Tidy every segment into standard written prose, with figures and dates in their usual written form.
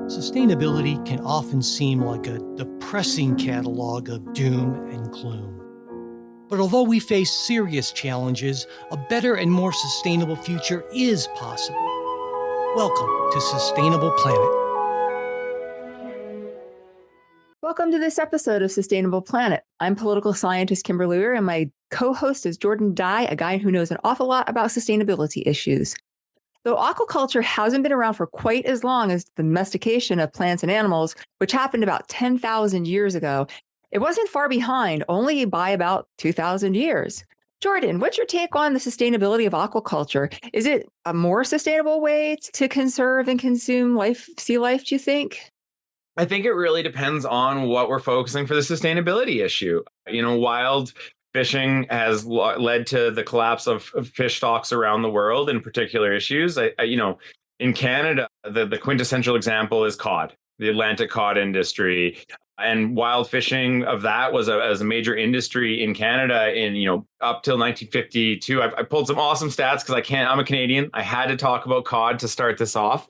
Sustainability can often seem like a depressing catalog of doom and gloom. But although we face serious challenges, a better and more sustainable future is possible. Welcome to Sustainable Planet. Welcome to this episode of Sustainable Planet. I'm political scientist Kimberly, and my co-host is Jordan Dye, a guy who knows an awful lot about sustainability issues. Though aquaculture hasn't been around for quite as long as the domestication of plants and animals, which happened about 10,000 years ago, it wasn't far behind, only by about 2,000 years. Jordan, what's your take on the sustainability of aquaculture? Is it a more sustainable way to conserve and consume sea life, do you think? I think it really depends on what we're focusing for the sustainability issue. Wild fishing has led to the collapse of fish stocks around the world in particular issues. In Canada, the quintessential example is cod, the Atlantic cod industry. And wild fishing of that was a major industry in Canada up till 1952. I pulled some awesome stats because I'm a Canadian. I had to talk about cod to start this off.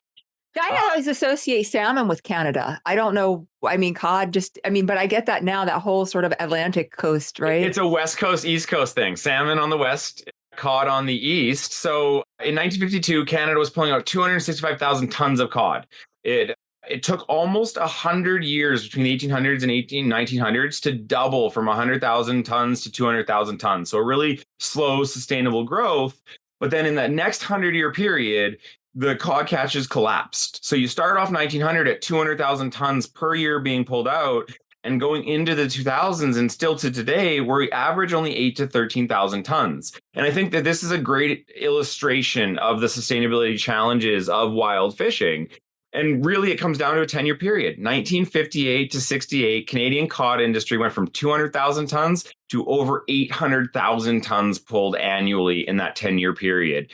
I always associate salmon with Canada. I don't know. Cod but I get that now, that whole sort of Atlantic coast, right? It's a West Coast, East Coast thing. Salmon on the West, cod on the East. So in 1952, Canada was pulling out 265,000 tons of cod. It took almost 100 years between the 1800s and 1900s to double from 100,000 tons to 200,000 tons. So a really slow, sustainable growth. But then in that next 100-year period, the cod catches collapsed. So you start off 1900 at 200,000 tons per year being pulled out, and going into the 2000s and still to today, where we average only 8 to 13,000 tons. And I think that this is a great illustration of the sustainability challenges of wild fishing. And really, it comes down to a 10-year period. 1958 to 68, Canadian cod industry went from 200,000 tons to over 800,000 tons pulled annually in that 10-year period.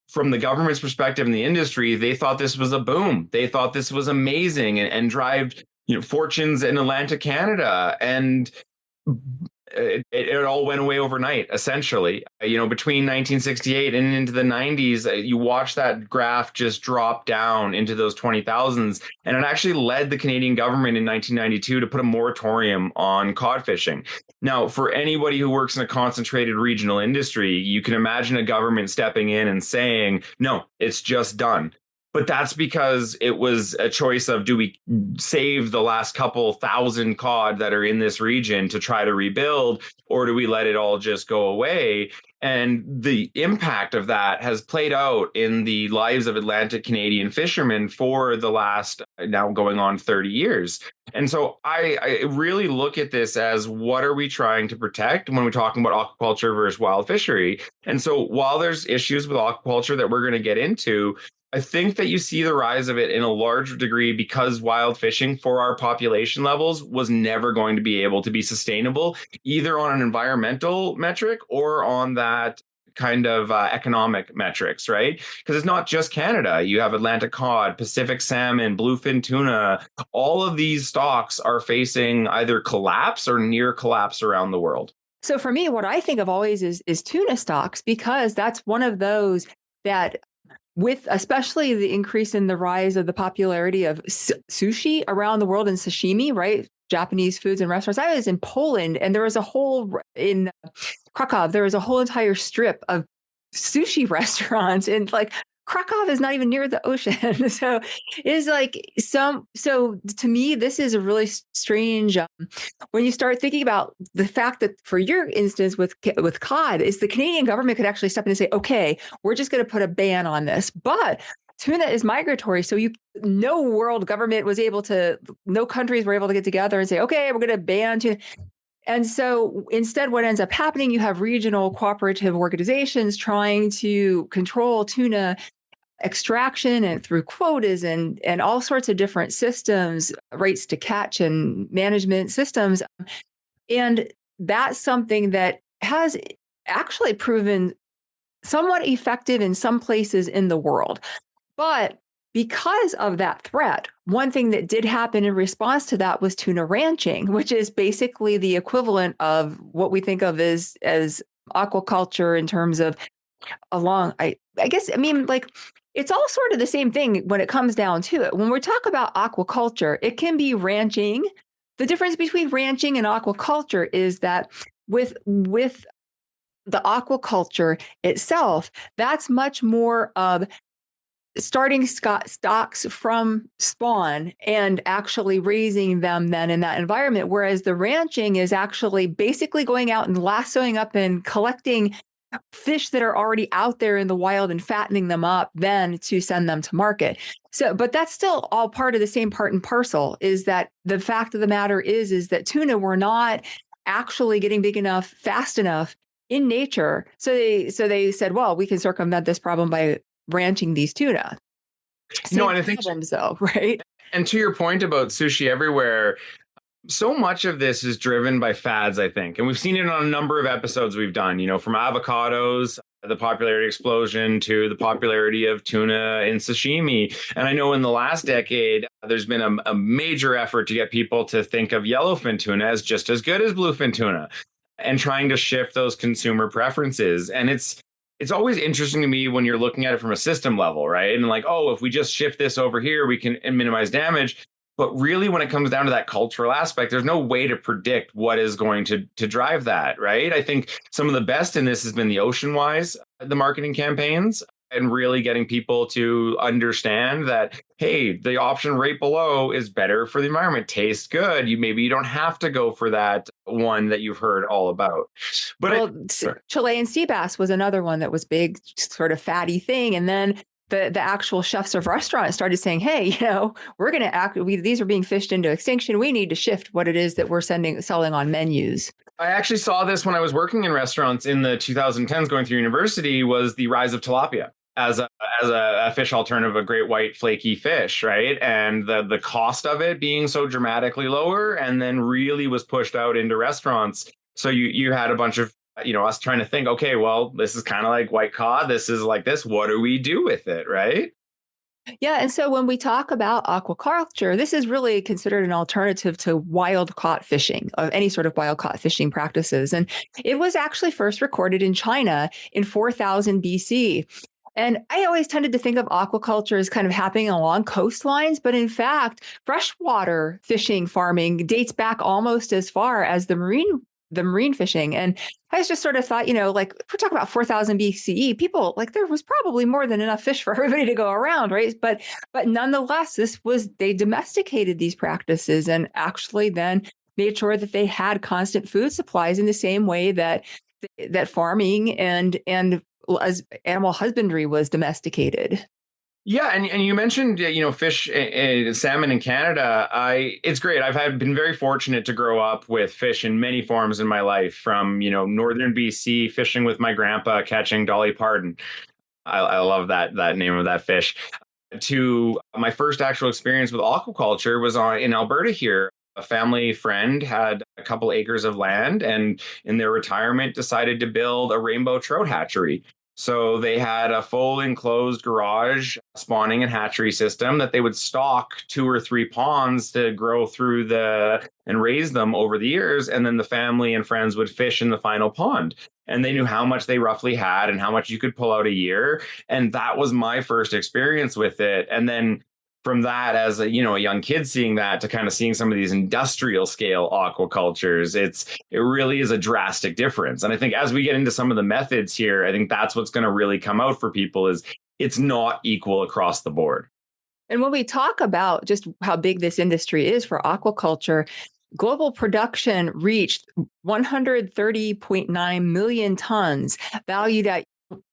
From the government's perspective in the industry, they thought this was a boom. They thought this was amazing and drive fortunes in Atlantic Canada. And it all went away overnight, essentially. Between 1968 and into the 90s, you watch that graph just drop down into those 20,000s. And it actually led the Canadian government in 1992 to put a moratorium on cod fishing. Now, for anybody who works in a concentrated regional industry, you can imagine a government stepping in and saying, no, it's just done. But that's because it was a choice of, do we save the last couple thousand cod that are in this region to try to rebuild, or do we let it all just go away? And the impact of that has played out in the lives of Atlantic Canadian fishermen for the last now going on 30 years. And so I really look at this as, what are we trying to protect when we're talking about aquaculture versus wild fishery? And so while there's issues with aquaculture that we're going to get into, I think that you see the rise of it in a large degree because wild fishing for our population levels was never going to be able to be sustainable, either on an environmental metric or on that kind of economic metrics, right? Because it's not just Canada. You have Atlantic cod, Pacific salmon, bluefin tuna. All of these stocks are facing either collapse or near collapse around the world. So for me, what I think of always is tuna stocks, because that's one of those that, with especially the increase in the rise of the popularity of sushi around the world and sashimi, right? Japanese foods and restaurants. I was in Poland, and there was in Krakow, there was a whole entire strip of sushi restaurants, and Krakow is not even near the ocean. So it's so to me, this is a really strange, when you start thinking about the fact that, for your instance with cod, is the Canadian government could actually step in and say, okay, we're just going to put a ban on this. But tuna is migratory. So no countries were able to get together and say, okay, we're going to ban tuna. And so instead, what ends up happening, you have regional cooperative organizations trying to control tuna extraction and through quotas and all sorts of different systems, rates to catch and management systems. And that's something that has actually proven somewhat effective in some places in the world. But because of that threat, one thing that did happen in response to that was tuna ranching, which is basically the equivalent of what we think of as aquaculture in terms of It's all sort of the same thing when it comes down to it. When we talk about aquaculture, it can be ranching. The difference between ranching and aquaculture is that with the aquaculture itself, that's much more of starting stocks from spawn and actually raising them then in that environment. Whereas the ranching is actually basically going out and lassoing up and collecting fish that are already out there in the wild and fattening them up then to send them to market. So, but that's still all part of the same part and parcel, is that the fact of the matter is that tuna were not actually getting big enough fast enough in nature. So they said, well, we can circumvent this problem by ranching these tuna. No, and I think problems though, right? And to your point about sushi everywhere, so much of this is driven by fads, I think. And we've seen it on a number of episodes we've done, from avocados, the popularity explosion, to the popularity of tuna in sashimi. And I know in the last decade, there's been a major effort to get people to think of yellowfin tuna as just as good as bluefin tuna, and trying to shift those consumer preferences. And it's always interesting to me when you're looking at it from a system level, right? And like, oh, if we just shift this over here, we can minimize damage. But really, when it comes down to that cultural aspect, there's no way to predict what is going to drive that, right? I think some of the best in this has been the Oceanwise, the marketing campaigns, and really getting people to understand that, hey, the option right below is better for the environment, tastes good. Maybe you don't have to go for that one that you've heard all about. But Chilean sea bass was another one that was big, sort of fatty thing. And then the actual chefs of restaurants started saying, hey, we're going to these are being fished into extinction. We need to shift what it is that we're selling on menus. I actually saw this when I was working in restaurants in the 2010s going through university, was the rise of tilapia as a fish alternative, a great white flaky fish, right? And the cost of it being so dramatically lower, and then really was pushed out into restaurants. So you had a bunch of us trying to think, okay, well, this is kind of like white cod. This is like this. What do we do with it, right? Yeah. And so when we talk about aquaculture, this is really considered an alternative to wild caught fishing, of any sort of wild caught fishing practices. And it was actually first recorded in China in 4000 BC. And I always tended to think of aquaculture as kind of happening along coastlines, but in fact, freshwater fishing farming dates back almost as far as the marine fishing. And I just sort of thought, like, if we're talking about 4000 BCE, people, like, there was probably more than enough fish for everybody to go around, right? But nonetheless, they domesticated these practices and actually then made sure that they had constant food supplies in the same way that farming and as animal husbandry was domesticated. Yeah, and you mentioned fish, salmon in Canada. It's great. I've been very fortunate to grow up with fish in many forms in my life. From northern BC, fishing with my grandpa, catching Dolly Parton. I love that name of that fish. To my first actual experience with aquaculture was in Alberta here. A family friend had a couple acres of land, and in their retirement decided to build a rainbow trout hatchery. So they had a full enclosed garage spawning and hatchery system that they would stock 2 or 3 ponds to grow through and raise them over the years. And then the family and friends would fish in the final pond. And they knew how much they roughly had and how much you could pull out a year. And that was my first experience with it. And then from that, as a young kid, seeing that to kind of seeing some of these industrial scale aquacultures, it really is a drastic difference. And I think as we get into some of the methods here, I think that's what's going to really come out for people, is it's not equal across the board. And when we talk about just how big this industry is for aquaculture, global production reached 130.9 million tons, valued at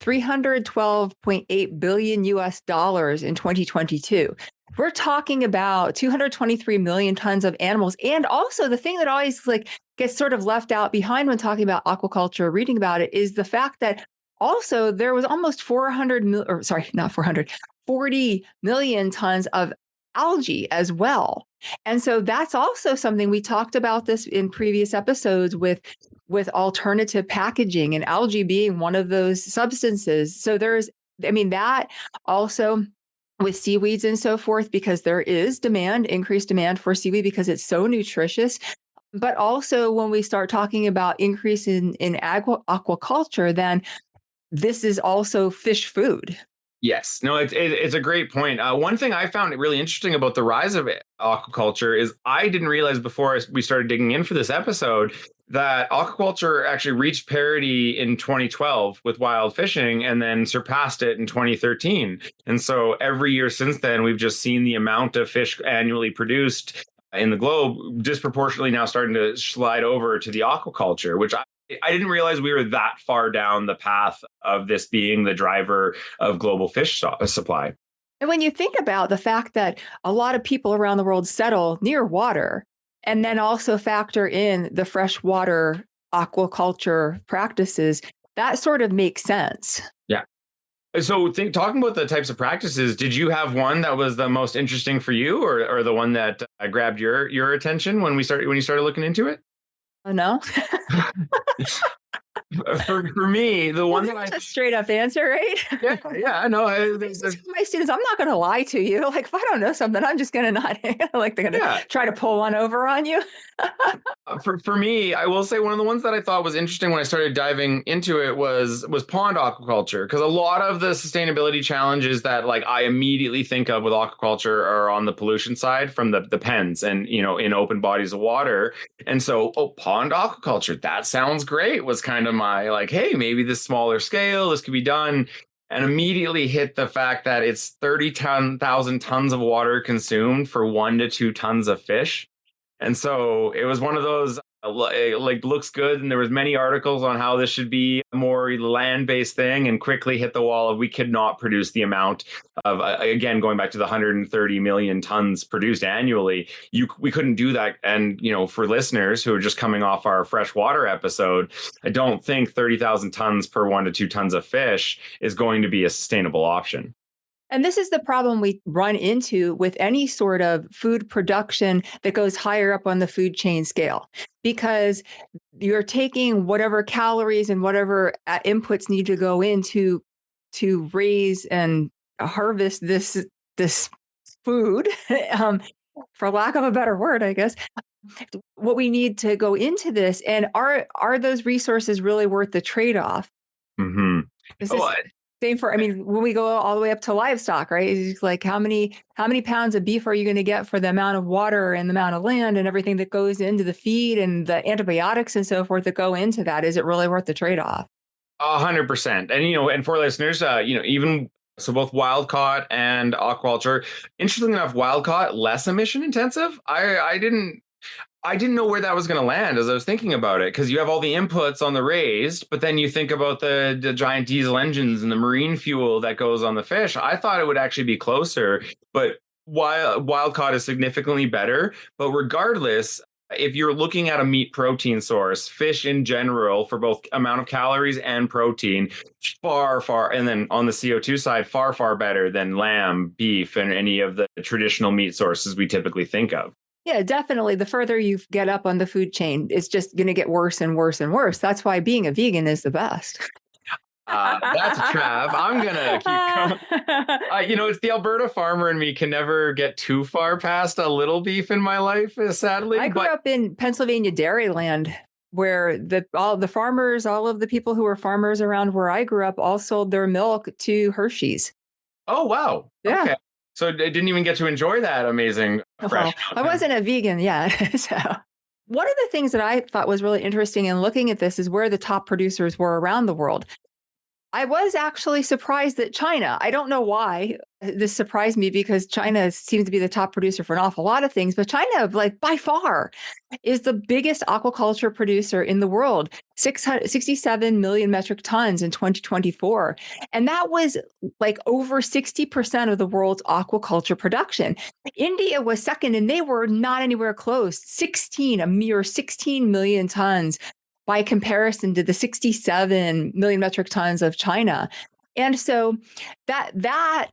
$312.8 billion US dollars in 2022. We're talking about 223 million tons of animals. And also the thing that always gets sort of left out behind when talking about aquaculture, reading about it, is the fact that also there was almost 40 million tons of algae as well. And so that's also something we talked about this in previous episodes with alternative packaging, and algae being one of those substances. So that also with seaweeds and so forth, because there is increased demand for seaweed because it's so nutritious. But also when we start talking about increase in aquaculture, then this is also fish food. Yes, no, it's a great point. One thing I found really interesting about the rise of aquaculture is I didn't realize before we started digging in for this episode that aquaculture actually reached parity in 2012 with wild fishing and then surpassed it in 2013. And so every year since then, we've just seen the amount of fish annually produced in the globe disproportionately now starting to slide over to the aquaculture, which I didn't realize we were that far down the path of this being the driver of global fish supply. And when you think about the fact that a lot of people around the world settle near water, and then also factor in the freshwater aquaculture practices, that sort of makes sense. Yeah. So talking about the types of practices, did you have one that was the most interesting for you or the one that grabbed your attention when you started looking into it? Oh, no? For me, the one that That's a straight up answer, right? yeah, I know. My students, I'm not going to lie to you. Like, if I don't know something, I'm just going to not, like, they're going to try to pull one over on you. For me, I will say one of the ones that I thought was interesting when I started diving into it was pond aquaculture, because a lot of the sustainability challenges that like I immediately think of with aquaculture are on the pollution side from the pens and in open bodies of water. And so, pond aquaculture, that sounds great, was kind of my like, hey, maybe this smaller scale, this could be done. And immediately hit the fact that it's 30,000 tons of water consumed for 1 to 2 tons of fish. And so it was one of those like looks good. And there was many articles on how this should be a more land-based thing, and quickly hit the wall of we could not produce the amount of, again, going back to the 130 million tons produced annually. We couldn't do that. And, for listeners who are just coming off our freshwater episode, I don't think 30,000 tons per 1 to 2 tons of fish is going to be a sustainable option. And this is the problem we run into with any sort of food production that goes higher up on the food chain scale, because you're taking whatever calories and whatever inputs need to go into to raise and harvest this food, for lack of a better word, I guess. What we need to go into this, and are those resources really worth the trade-off? Mm-hmm. Same for, when we go all the way up to livestock, right? It's like how many pounds of beef are you going to get for the amount of water and the amount of land and everything that goes into the feed and the antibiotics and so forth that go into that? Is it really worth the trade-off? 100%. And, and for listeners, even so both wild caught and aquaculture, interestingly enough, wild caught less emission intensive. I didn't know where that was going to land as I was thinking about it, because you have all the inputs on the raised, but then you think about the giant diesel engines and the marine fuel that goes on the fish. I thought it would actually be closer, but wild caught is significantly better. But regardless, if you're looking at a meat protein source, fish in general, for both amount of calories and protein, far, and then on the CO2 side, far better than lamb, beef, and any of the traditional meat sources we typically think of. Yeah, definitely. The further you get up on the food chain, it's just going to get worse and worse and worse. That's why being a vegan is the best. That's a Trav. I'm going to keep going. It's the Alberta farmer in me can never get too far past a little beef in my life, sadly. I grew up in Pennsylvania Dairyland, where all the farmers, all of the people who were farmers around where I grew up all sold their milk to Hershey's. Oh, wow. Yeah. Okay. So I didn't even get to enjoy that amazing fresh. I wasn't a vegan yet. So one of the things that I thought was really interesting in looking at this is where the top producers were around the world. I was actually surprised that China, I don't know why this surprised me, because China seems to be the top producer for an awful lot of things, but China, like by far, is the biggest aquaculture producer in the world, 67 million metric tons in 2024. And that was like over 60% of the world's aquaculture production. India was second, and they were not anywhere close, a mere 16 million tons by comparison to the 67 million metric tons of China. And so that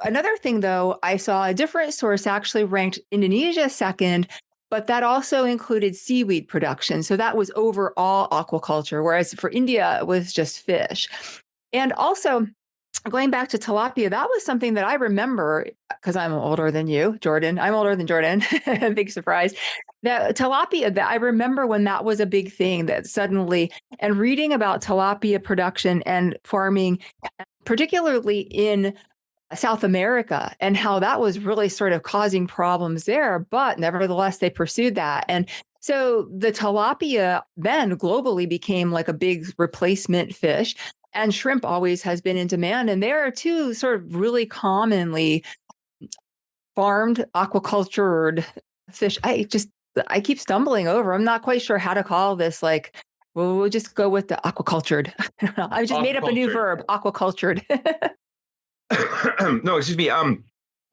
another thing, though, I saw a different source actually ranked Indonesia second, but that also included seaweed production. So that was overall aquaculture, whereas for India, it was just fish. And also, going back to tilapia, that was something that I remember, because I'm older than you, Jordan. I'm older than Jordan. Big surprise. That tilapia, that I remember when that was a big thing, that suddenly, and reading about tilapia production and farming, particularly in South America, and how that was really sort of causing problems there. But nevertheless, they pursued that. And so the tilapia then globally became like a big replacement fish. And shrimp always has been in demand. And there are two sort of really commonly farmed, aquacultured fish. I keep stumbling over. I'm not quite sure how to call this. Like, well, we'll just go with the aquacultured. I don't know. I just made up a new verb, aquacultured. No, excuse me.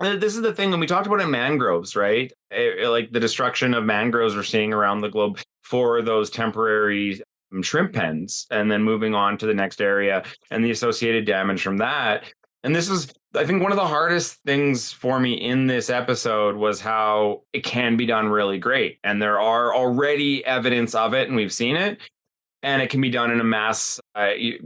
This is the thing when we talked about in mangroves, right? Like the destruction of mangroves we're seeing around the globe for those temporary shrimp pens, and then moving on to the next area and the associated damage from that. And this is, I think, one of the hardest things for me in this episode was how it can be done really great. And there are already evidence of it, and we've seen it. And it can be done in a mass,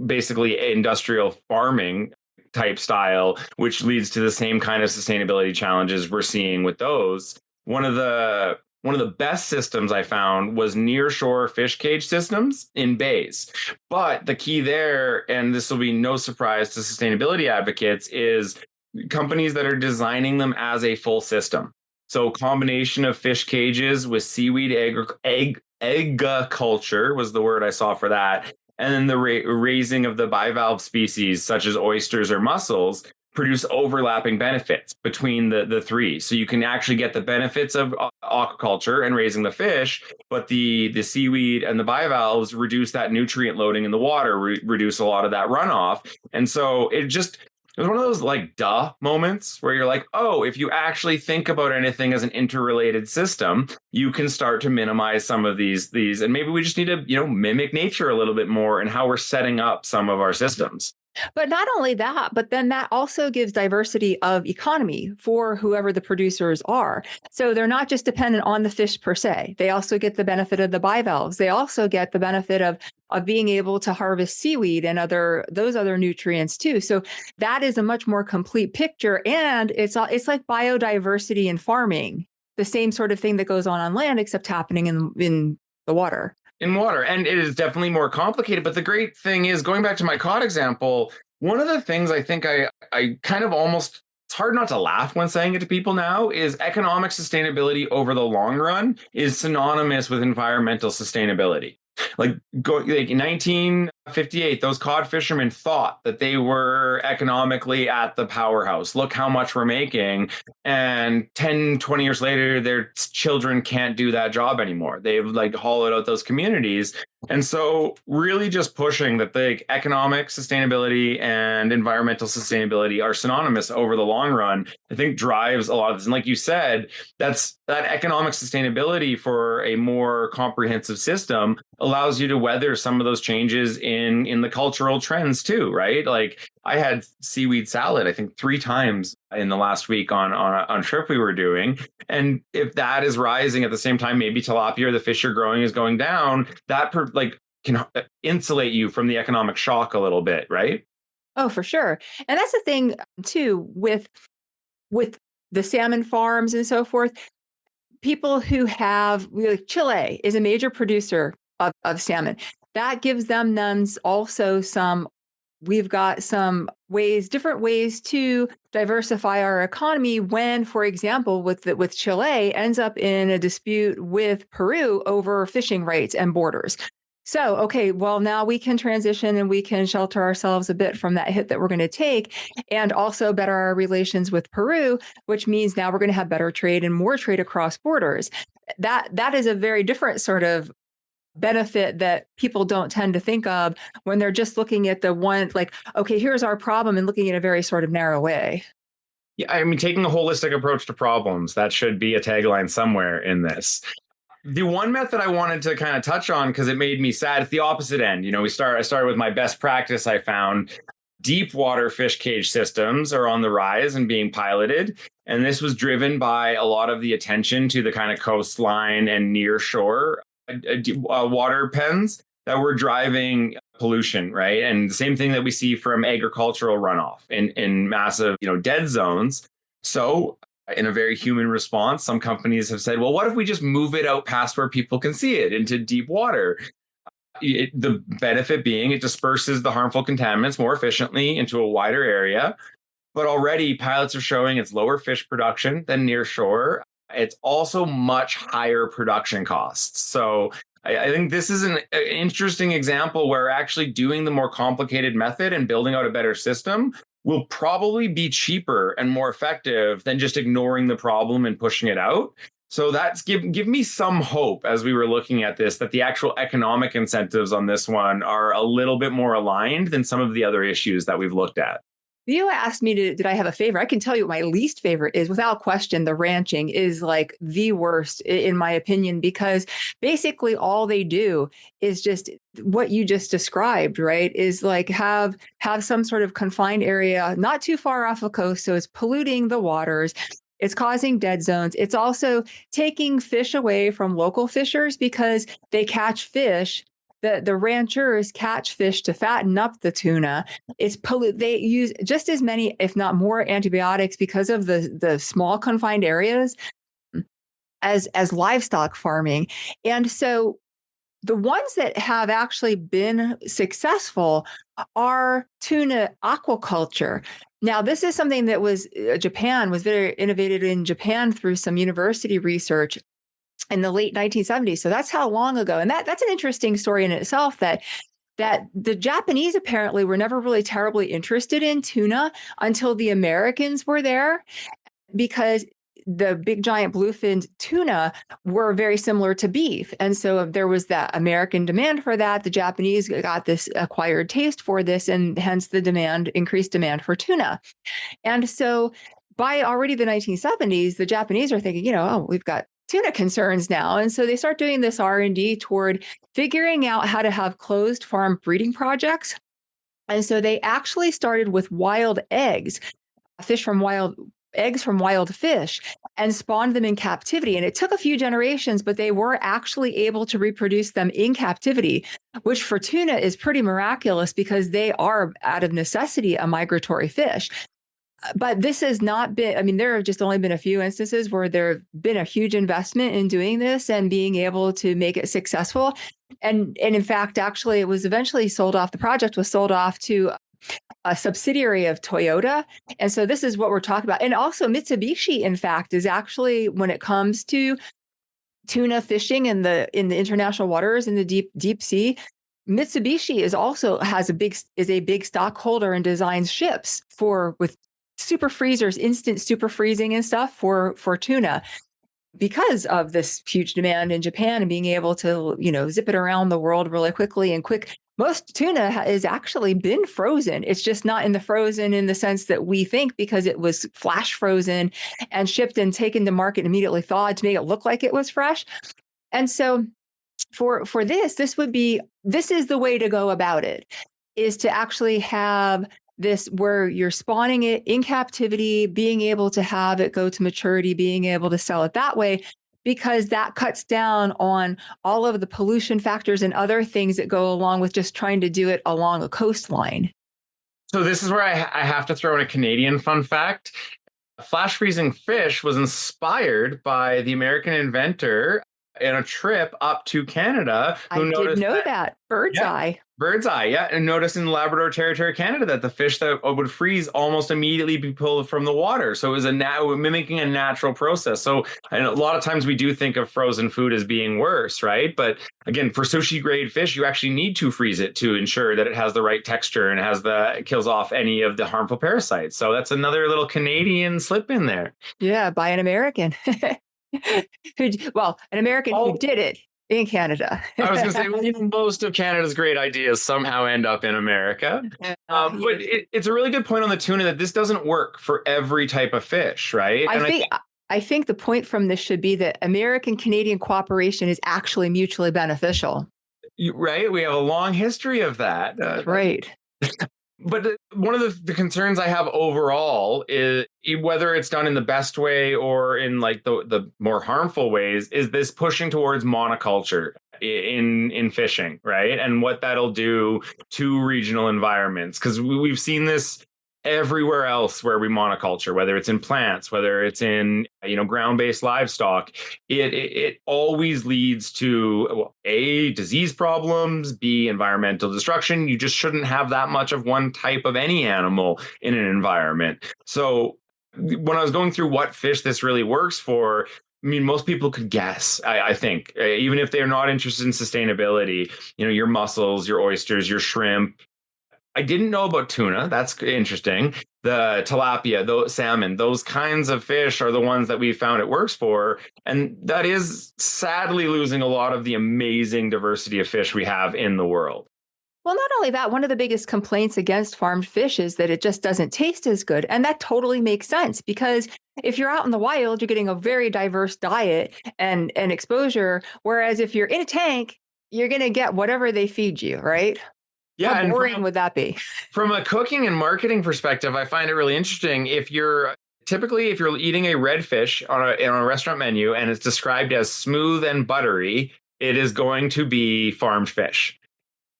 basically industrial farming type style, which leads to the same kind of sustainability challenges we're seeing with those. One of the best systems I found was nearshore fish cage systems in bays. But the key there, and this will be no surprise to sustainability advocates, is companies that are designing them as a full system. So combination of fish cages with seaweed agriculture was the word I saw for that. And then the raising of the bivalve species, such as oysters or mussels, produce overlapping benefits between the three. So you can actually get the benefits of aquaculture and raising the fish, but the seaweed and the bivalves reduce that nutrient loading in the water, reduce a lot of that runoff. And so it was one of those like duh moments where you're like, oh, if you actually think about anything as an interrelated system, you can start to minimize some of these, and maybe we just need to, mimic nature a little bit more in how we're setting up some of our systems. But not only that, but then that also gives diversity of economy for whoever the producers are. So they're not just dependent on the fish per se. They also get the benefit of the bivalves. They also get the benefit of being able to harvest seaweed and those other nutrients too. So that is a much more complete picture. And it's like biodiversity in farming, the same sort of thing that goes on land, except happening in the water. In water. And it is definitely more complicated. But the great thing is, going back to my cod example, one of the things I think I kind of almost, it's hard not to laugh when saying it to people now, is economic sustainability over the long run is synonymous with environmental sustainability. Like in 1958, those cod fishermen thought that they were economically at the powerhouse. Look how much we're making. And 10, 20 years later, their children can't do that job anymore. They've hollowed out those communities. And so really just pushing that the economic sustainability and environmental sustainability are synonymous over the long run, I think drives a lot of this. And like you said, that economic sustainability for a more comprehensive system allows you to weather some of those changes in the cultural trends too, right? Like I had seaweed salad, I think 3 times in the last week on a trip we were doing. And if that is rising at the same time, maybe tilapia or the fish you're growing is going down, that can insulate you from the economic shock a little bit, right? Oh, for sure. And that's the thing too with the salmon farms and so forth. People who have, Chile is a major producer of salmon. That gives them also we've got some different ways to diversify our economy when, for example, with Chile ends up in a dispute with Peru over fishing rights and borders. So, okay, well, now we can transition and we can shelter ourselves a bit from that hit that we're going to take, and also better our relations with Peru, which means now we're going to have better trade and more trade across borders. That is a very different sort of benefit that people don't tend to think of when they're just looking at the one, like, okay, here's our problem, and looking at a very sort of narrow way. Yeah, I mean, taking a holistic approach to problems, that should be a tagline somewhere in this. The one method I wanted to kind of touch on, because it made me sad, it's the opposite end. I started with my best practice I found. Deep water fish cage systems are on the rise and being piloted. And this was driven by a lot of the attention to the kind of coastline and near shore water pens that were driving pollution, right? And the same thing that we see from agricultural runoff in massive, dead zones. So in a very human response, some companies have said, well, what if we just move it out past where people can see it into deep water? The benefit being it disperses the harmful contaminants more efficiently into a wider area. But already pilots are showing it's lower fish production than near shore. It's also much higher production costs. So I think this is an interesting example where actually doing the more complicated method and building out a better system will probably be cheaper and more effective than just ignoring the problem and pushing it out. So that's give me some hope as we were looking at this, that the actual economic incentives on this one are a little bit more aligned than some of the other issues that we've looked at. You asked me, did I have a favorite? I can tell you what my least favorite is. Without question, the ranching is like the worst, in my opinion, because basically all they do is just what you just described, right? Is like have some sort of confined area, not too far off the coast. So it's polluting the waters. It's causing dead zones. It's also taking fish away from local fishers because they catch fish. The ranchers catch fish to fatten up the tuna. They use just as many, if not more, antibiotics because of the small confined areas as livestock farming. And so the ones that have actually been successful are tuna aquaculture. Now, this is something that was Japan was very innovated in Japan through some university research in the late 1970s. So that's how long ago. And that's an interesting story in itself, that the Japanese apparently were never really terribly interested in tuna until the Americans were there, because the big giant bluefin tuna were very similar to beef. And so there was that American demand for that. The Japanese got this acquired taste for this, and hence the increased demand for tuna. And so by already the 1970s, the Japanese are thinking, we've got tuna concerns now. And so they start doing this R&D toward figuring out how to have closed farm breeding projects. And so they actually started with wild eggs from wild fish, and spawned them in captivity. And it took a few generations, but they were actually able to reproduce them in captivity, which for tuna is pretty miraculous because they are, out of necessity, a migratory fish. But this has not been, there have just only been a few instances where there have been a huge investment in doing this and being able to make it successful. And in fact, actually, it was eventually sold off. The project was sold off to a subsidiary of Toyota. And so this is what we're talking about. And also Mitsubishi, in fact, is actually, when it comes to tuna fishing in the international waters, in the deep sea, Mitsubishi is a big stockholder and designs ships with super freezers, instant super freezing and stuff for tuna, because of this huge demand in Japan and being able to, zip it around the world really quickly and quick. Most tuna has actually been frozen. It's just not in the frozen in the sense that we think, because it was flash frozen and shipped and taken to market, immediately thawed to make it look like it was fresh. And so for this is the way to go about it, is to actually have this where you're spawning it in captivity, being able to have it go to maturity, being able to sell it that way, because that cuts down on all of the pollution factors and other things that go along with just trying to do it along a coastline. So this is where I have to throw in a Canadian fun fact. Flash freezing fish was inspired by the American inventor in a trip up to Canada. I did know that. Bird's eye. Bird's eye, yeah. And notice in the Labrador Territory, Canada, that the fish that would freeze almost immediately be pulled from the water. So it was mimicking a natural process. So a lot of times we do think of frozen food as being worse, right? But again, for sushi grade fish, you actually need to freeze it to ensure that it has the right texture and it kills off any of the harmful parasites. So that's another little Canadian slip in there. Yeah, by an American. An American who did it in Canada. I was going to say, most of Canada's great ideas somehow end up in America. But it's a really good point on the tuna that this doesn't work for every type of fish, right? I think the point from this should be that American-Canadian cooperation is actually mutually beneficial. Right? We have a long history of that. Right. But one of the concerns I have overall is, whether it's done in the best way or in like the more harmful ways, is this pushing towards monoculture in fishing, right? And what that'll do to regional environments. Because we've seen this everywhere else where we monoculture, whether it's in plants, whether it's in ground-based livestock, it always leads to, well, A, disease problems, B, environmental destruction. You just shouldn't have that much of one type of any animal in an environment. So when I was going through what fish this really works for, I mean, most people could guess, I think, even if they're not interested in sustainability, your mussels, your oysters, your shrimp. I didn't know about tuna. That's interesting. The tilapia, those salmon, those kinds of fish are the ones that we found it works for. And that is sadly losing a lot of the amazing diversity of fish we have in the world. Well, not only that, one of the biggest complaints against farmed fish is that it just doesn't taste as good. And that totally makes sense, because if you're out in the wild, you're getting a very diverse diet and exposure. Whereas if you're in a tank, you're going to get whatever they feed you, right? Yeah, how boring would that be? From a cooking and marketing perspective, I find it really interesting. If you're eating a red fish on a restaurant menu and it's described as smooth and buttery, it is going to be farmed fish.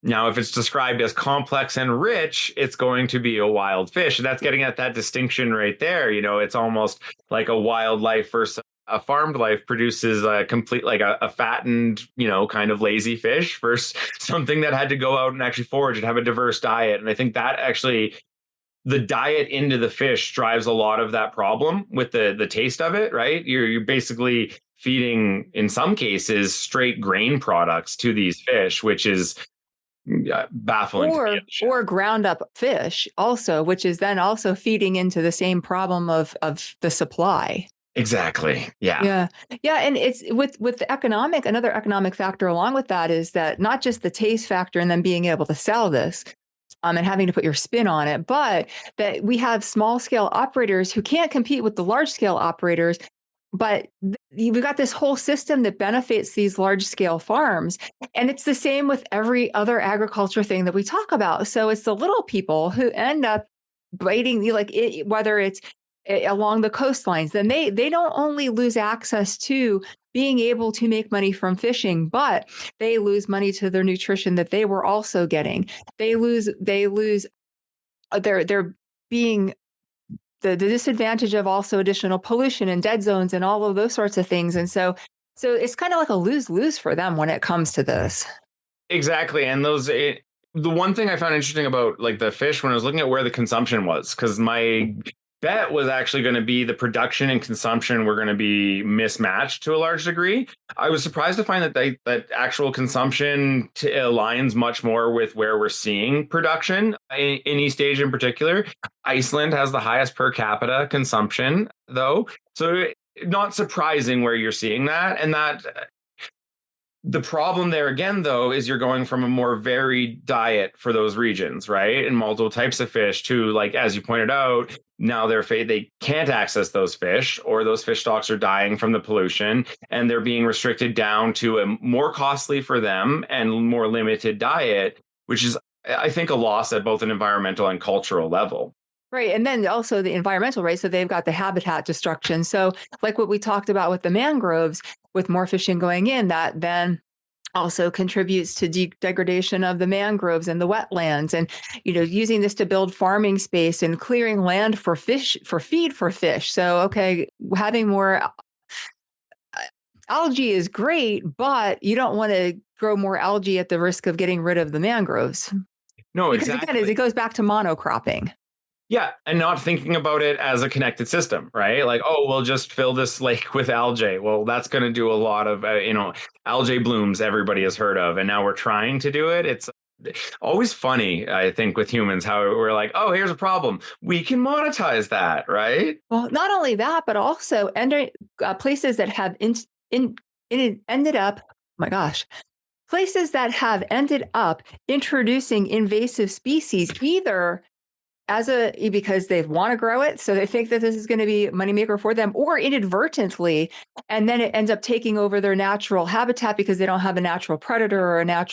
Now, if it's described as complex and rich, it's going to be a wild fish. And that's getting at that distinction right there. It's almost like a wildlife versus a farmed life produces a complete, like a fattened, kind of lazy fish versus something that had to go out and actually forage and have a diverse diet. And I think that actually, the diet into the fish drives a lot of that problem with the taste of it, right? You're basically feeding, in some cases, straight grain products to these fish, which is baffling. Or ground up fish also, which is then also feeding into the same problem of the supply. Exactly. Yeah. And it's with the another economic factor along with that is that not just the taste factor and then being able to sell this and having to put your spin on it, but that we have small scale operators who can't compete with the large scale operators. But we've got this whole system that benefits these large scale farms. And it's the same with every other agriculture thing that we talk about. So it's the little people who end up biting, whether it's along the coastlines, then they don't only lose access to being able to make money from fishing, but they lose money to their nutrition that they were also getting. They lose they're being the disadvantage of also additional pollution and dead zones and all of those sorts of things. And so it's kind of like a lose-lose for them when it comes to this. Exactly. And the one thing I found interesting about like the fish when I was looking at where the consumption was, because my bet was actually going to be the production and consumption were going to be mismatched to a large degree. I was surprised to find that actual consumption aligns much more with where we're seeing production in East Asia in particular. Iceland has the highest per capita consumption, though. So not surprising where you're seeing that. And that the problem there again, though, is you're going from a more varied diet for those regions, right? And multiple types of fish to, like, as you pointed out, now they can't access those fish, or those fish stocks are dying from the pollution, and they're being restricted down to a more costly for them and more limited diet, which is, I think, a loss at both an environmental and cultural level. Right. And then also the environmental, right? So they've got the habitat destruction. So like what we talked about with the mangroves, with more fishing going in, that then also contributes to degradation of the mangroves and the wetlands, and using this to build farming space and clearing land for fish, for feed for fish. So okay, having more algae is great, but you don't want to grow more algae at the risk of getting rid of the mangroves. No, because exactly. Again, it goes back to monocropping. Yeah, and not thinking about it as a connected system, right? Like, oh, we'll just fill this lake with algae. Well, that's going to do a lot of, algae blooms everybody has heard of. And now we're trying to do it. It's always funny, I think, with humans, how we're like, oh, here's a problem. We can monetize that, right? Well, not only that, but also places that have ended up, oh my gosh, places that have ended up introducing invasive species, either because they want to grow it, so they think that this is going to be a moneymaker for them, or inadvertently, and then it ends up taking over their natural habitat because they don't have a natural predator or anything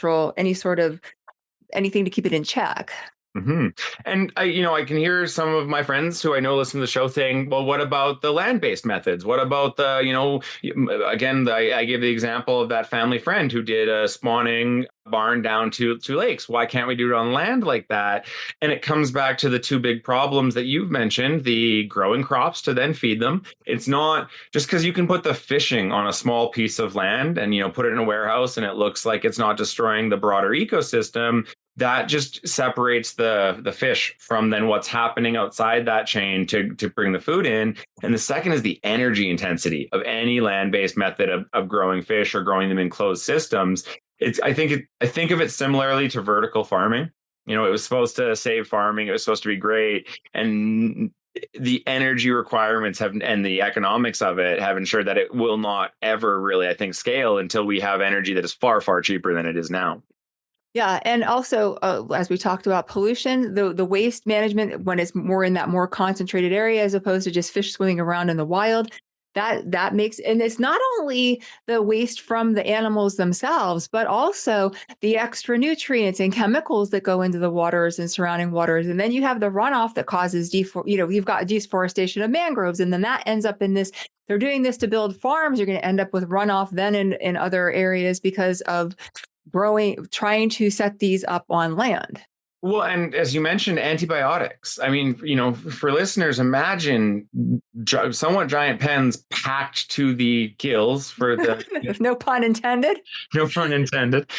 to keep it in check. hmm And I can hear some of my friends who I know listen to the show saying, "Well, what about the land-based methods? What about again, I gave the example of that family friend who did a spawning barn down to two lakes. Why can't we do it on land like that?" And it comes back to the two big problems that you've mentioned: the growing crops to then feed them. It's not just because you can put the fishing on a small piece of land and put it in a warehouse and it looks like it's not destroying the broader ecosystem. That just separates the fish from then what's happening outside that chain to bring the food in. And the second is the energy intensity of any land-based method of growing fish or growing them in closed systems. I think of it similarly to vertical farming. It was supposed to save farming. It was supposed to be great. And the energy requirements and the economics of it have ensured that it will not ever really, I think, scale until we have energy that is far, far cheaper than it is now. Yeah, and also as we talked about pollution, the waste management when it's more in that more concentrated area as opposed to just fish swimming around in the wild, that makes, and it's not only the waste from the animals themselves, but also the extra nutrients and chemicals that go into the waters and surrounding waters, and then you have the runoff that causes you've got deforestation of mangroves, and then that ends up in this. They're doing this to build farms. You're going to end up with runoff then in other areas because of trying to set these up on land. Well, and as you mentioned, antibiotics. I mean, for listeners, imagine somewhat giant pens packed to the gills for the No pun intended. no pun intended.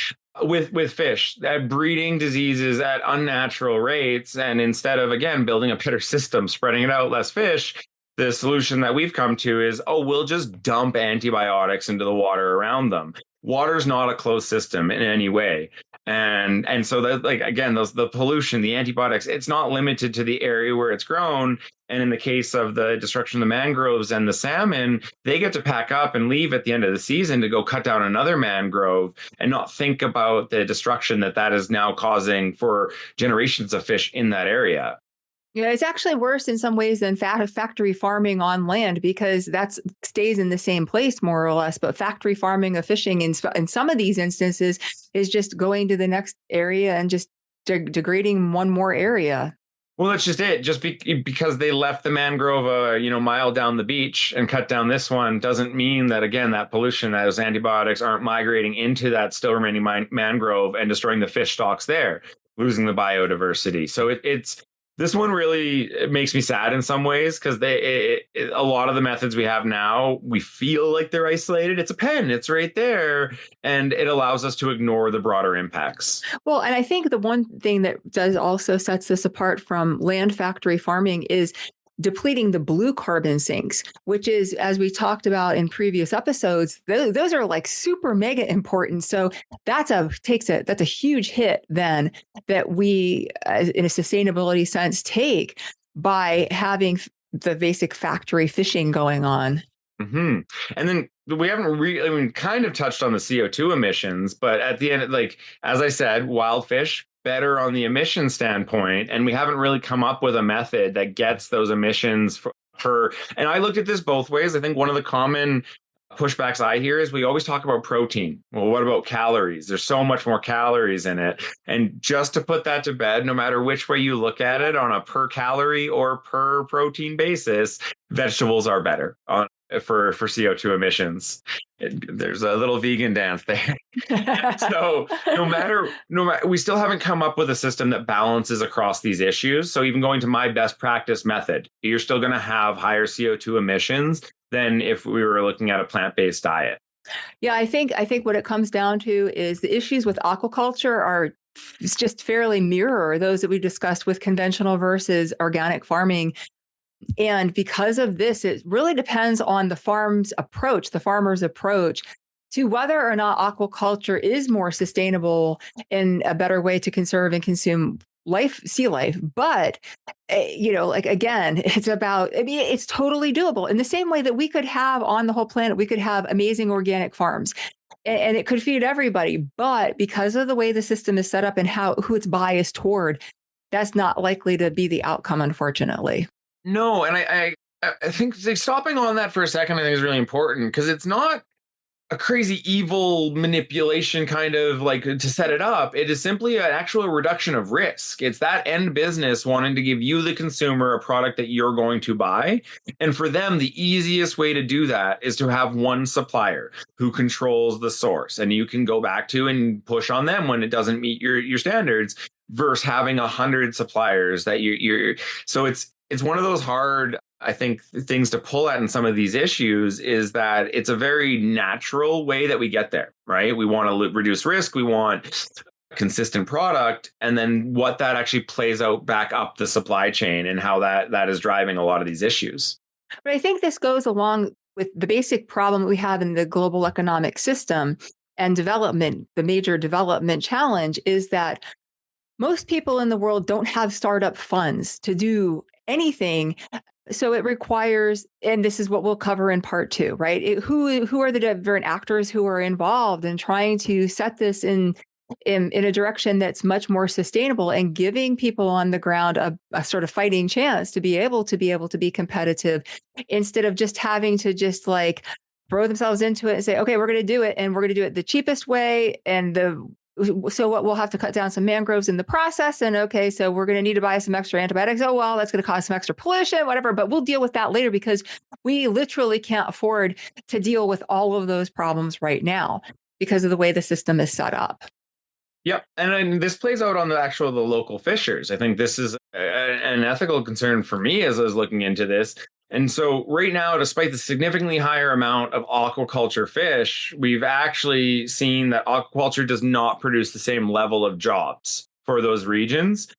With fish breeding diseases at unnatural rates, and instead of again building a better system, spreading it out, less fish, the solution that we've come to is, we'll just dump antibiotics into the water around them. Water's not a closed system in any way. And so that, like, again, the pollution, the antibiotics, it's not limited to the area where it's grown. And in the case of the destruction of the mangroves and the salmon, they get to pack up and leave at the end of the season to go cut down another mangrove and not think about the destruction that is now causing for generations of fish in that area. Yeah, it's actually worse in some ways than factory farming on land because that stays in the same place more or less. But factory farming of fishing in some of these instances is just going to the next area and just degrading one more area. Well, that's just it. Just because they left the mangrove a mile down the beach and cut down this one doesn't mean that, again, that pollution, those antibiotics aren't migrating into that still remaining mangrove and destroying the fish stocks there, losing the biodiversity. So it's this one really makes me sad in some ways because a lot of the methods we have now, we feel like they're isolated. It's a pen, it's right there, and it allows us to ignore the broader impacts. Well, and I think the one thing that does also sets this apart from land factory farming is depleting the blue carbon sinks, which is, as we talked about in previous episodes, those are like super mega important. So that's a huge hit then that we, in a sustainability sense, take by having the basic factory fishing going on. Mm-hmm. And then we haven't really, kind of touched on the CO2 emissions, but at the end, like, as I said, wild fish, better on the emission standpoint. And we haven't really come up with a method that gets those emissions and I looked at this both ways. I think one of the common pushbacks I hear is we always talk about protein. Well, what about calories? There's so much more calories in it. And just to put that to bed, no matter which way you look at it on a per calorie or per protein basis, vegetables are better for CO2 emissions. There's a little vegan dance there. So no matter, we still haven't come up with a system that balances across these issues. So even going to my best practice method, you're still going to have higher CO2 emissions than if we were looking at a plant-based diet. Yeah, I think what it comes down to is the issues with aquaculture are just fairly mirror those that we discussed with conventional versus organic farming. And because of this, it really depends on the farmer's approach to whether or not aquaculture is more sustainable and a better way to conserve and consume sea life. But, again, it's totally doable in the same way that we could have on the whole planet, we could have amazing organic farms and it could feed everybody. But because of the way the system is set up and who it's biased toward, that's not likely to be the outcome, unfortunately. No, and I think stopping on that for a second, I think is really important because it's not a crazy evil manipulation kind of like to set it up. It is simply an actual reduction of risk. It's that end business wanting to give you, the consumer, a product that you're going to buy. And for them, the easiest way to do that is to have one supplier who controls the source and you can go back to and push on them when it doesn't meet your standards, versus having 100 suppliers that you're so it's one of those hard, I think, things to pull at in some of these issues, is that it's a very natural way that we get there, right? We want to reduce risk. We want a consistent product. And then what that actually plays out back up the supply chain and how that is driving a lot of these issues. But I think this goes along with the basic problem we have in the global economic system and development. The major development challenge is that most people in the world don't have startup funds to do anything. So it requires, and this is what we'll cover in part 2, right? Who are the different actors who are involved in trying to set this in a direction that's much more sustainable and giving people on the ground a sort of fighting chance to be able to be competitive, instead of just having to just like throw themselves into it and say, okay, we're going to do it, and we're going to do it the cheapest way, and so what, we'll have to cut down some mangroves in the process. And okay, so we're going to need to buy some extra antibiotics. Oh, well, that's going to cause some extra pollution, whatever, but we'll deal with that later because we literally can't afford to deal with all of those problems right now because of the way the system is set up. Yep. And this plays out on the local fishers. I think this is an ethical concern for me as I was looking into this. And so right now, despite the significantly higher amount of aquaculture fish, we've actually seen that aquaculture does not produce the same level of jobs for those regions.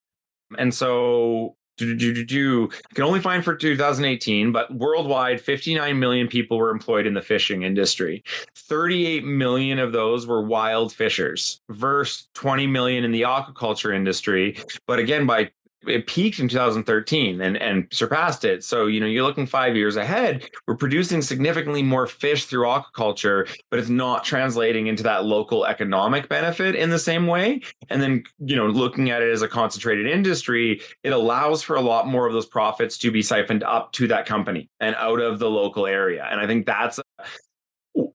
And so you can only find for 2018, but worldwide, 59 million people were employed in the fishing industry. 38 million of those were wild fishers versus 20 million in the aquaculture industry. But again, it peaked in 2013 and surpassed it. So, you're looking 5 years ahead. We're producing significantly more fish through aquaculture, but it's not translating into that local economic benefit in the same way. And then, looking at it as a concentrated industry, it allows for a lot more of those profits to be siphoned up to that company and out of the local area. And I think that's,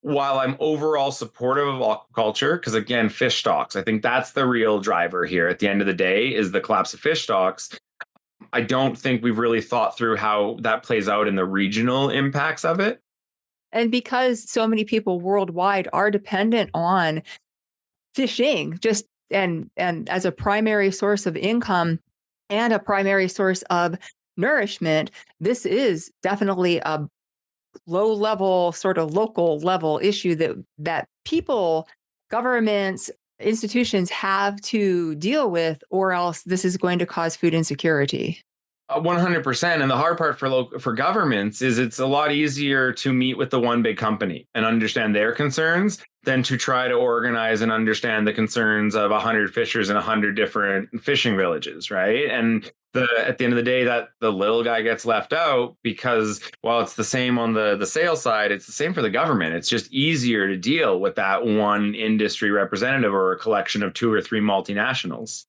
while I'm overall supportive of aquaculture, because again, fish stocks, I think that's the real driver here at the end of the day is the collapse of fish stocks. I don't think we've really thought through how that plays out in the regional impacts of it. And because so many people worldwide are dependent on fishing, just and as a primary source of income and a primary source of nourishment, this is definitely a low level, sort of local level issue that people, governments, institutions have to deal with, or else this is going to cause food insecurity. 100%. And the hard part for governments is it's a lot easier to meet with the one big company and understand their concerns than to try to organize and understand the concerns of 100 fishers in 100 different fishing villages, right? And at the end of the day, that the little guy gets left out because while it's the same on the sales side, it's the same for the government. It's just easier to deal with that one industry representative or a collection of 2 or 3 multinationals.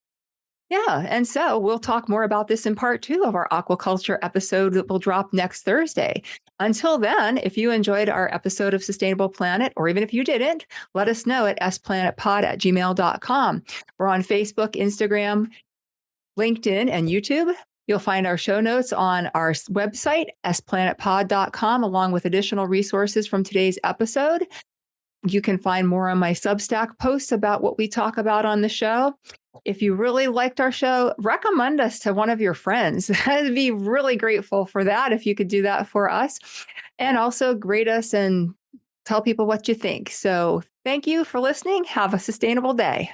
Yeah. And so we'll talk more about this in part 2 of our aquaculture episode that will drop next Thursday. Until then, if you enjoyed our episode of Sustainable Planet, or even if you didn't, let us know at splanetpod@gmail.com. We're on Facebook, Instagram, LinkedIn, and YouTube. You'll find our show notes on our website, splanetpod.com, along with additional resources from today's episode. You can find more on my Substack posts about what we talk about on the show. If you really liked our show, recommend us to one of your friends. I'd be really grateful for that if you could do that for us. And also grade us and tell people what you think. So thank you for listening. Have a sustainable day.